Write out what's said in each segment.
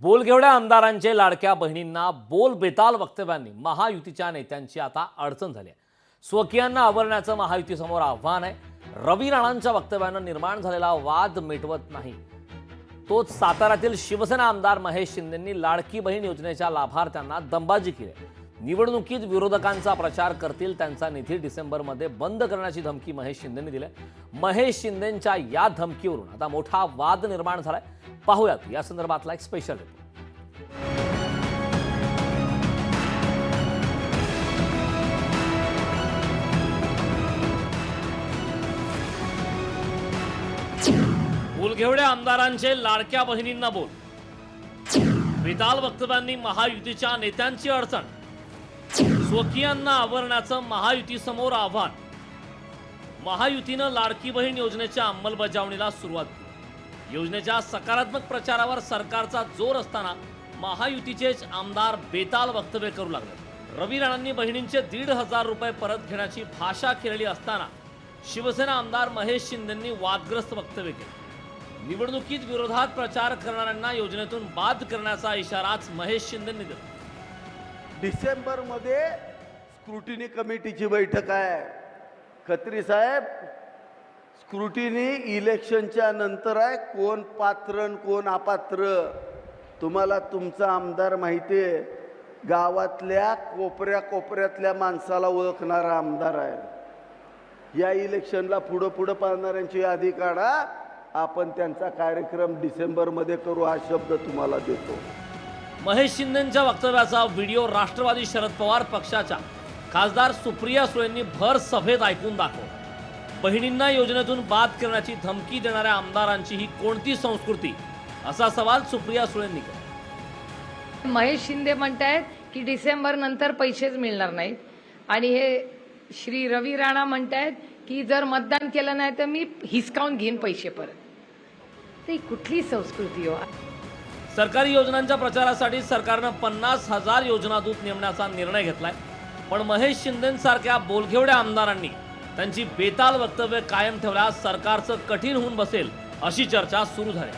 बोलघेवड्या आमदारांचे लाडक्या बहिणींना बोल बेताल वक्तव्यांनी महायुतीच्या नेत्यांची आता अडचण झाली आहे। स्वकीयांना आवरण्याचं महायुतीसमोर आव्हान आहे। रवी राणांच्या वक्तव्यानं निर्माण झालेला वाद मिटवत नाही। तोच साताऱ्यातील शिवसेना आमदार महेश शिंदेंनी लाडकी बहीण योजनेच्या लाभार्थ्यांना दंबाजी केली। निवडणुकीत विरोधकांचा प्रचार करतील त्यांचा निधी डिसेंबरमध्ये बंद करण्याची धमकी महेश शिंदेंनी दिली। महेश शिंदेंच्या या धमकीवरून आता मोठा वाद निर्माण झालाय। पाहूयात या संदर्भातला एक स्पेशल रिपोर्ट। बोलघेवड्या आमदारांचे लाडक्या बहिणींना बोल बेताल वक्तव्यांनी महायुतीच्या नेत्यांची अडचण। स्वकीयांना आवरण्याचं महायुतीसमोर आव्हान। महायुतीनं लाडकी बहीण योजनेच्या अंमलबजावणीला सुरुवात केली। योजनेच्या सकारात्मक प्रचारावर सरकारचा जोर असताना महायुतीचेच आमदार बेताल वक्तव्य करू लागले। रवी राणांनी बहिणींचे 1,500 रुपये परत घेण्याची भाषा केलेली असताना शिवसेना आमदार महेश शिंदेंनी वादग्रस्त वक्तव्य केले। निवडणुकीत विरोधात प्रचार करणाऱ्यांना योजनेतून बाद करण्याचा इशाराच महेश शिंदेंनी दिला। डिसेंबरमध्ये स्क्रुटिनी कमिटीची बैठक आहे। खत्री साहेब, स्क्रुटिनी इलेक्शनच्या नंतर आहे। कोण पात्र आणि कोण अपात्र तुम्हाला तुमचा आमदार माहिती आहे। गावातल्या कोपऱ्या कोपऱ्यातल्या माणसाला ओळखणारा आमदार आहे। या इलेक्शनला पुढं पाहणाऱ्यांची यादी काढा। आपण त्यांचा कार्यक्रम डिसेंबरमध्ये करू हा शब्द तुम्हाला देतो। महेश शिंदेंच्या वक्तव्याचा व्हिडिओ राष्ट्रवादी शरद पवार पक्षाच्या खासदार सुप्रिया सुळेंनी भर सभेत ऐकून दाखवला। बहिणींना योजनेतून बाद करण्याची धमकी देणाऱ्या आमदारांची ही कोणती संस्कृती, असा सवाल सुप्रिया सुळेंनी केला। महेश शिंदे म्हणतायत की डिसेंबर नंतर पैसेच मिळणार नाहीत आणि हे श्री रवी राणा म्हणतायत की जर मतदान केलं नाही तर मी हिसकावून घेईन पैसे परत। ते कुठली संस्कृती हो? सरकारी योजनांच्या प्रचारासाठी सरकारनं 50,000 योजनादूत नेमण्याचा निर्णय घेतलाय, पण महेश शिंदेंसारख्या बोलघेवड्या आमदारांनी त्यांची बेताल वक्तव्य कायम ठेवल्यास सरकारचं कठीण होऊन बसेल, अशी चर्चा सुरू झाली।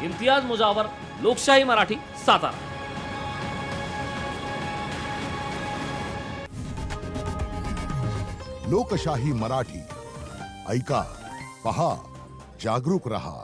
इम्तियाज मुजावर, लोकशाही मराठी, सातारा। लोकशाही मराठी ऐका, पहा, जागरूक रहा।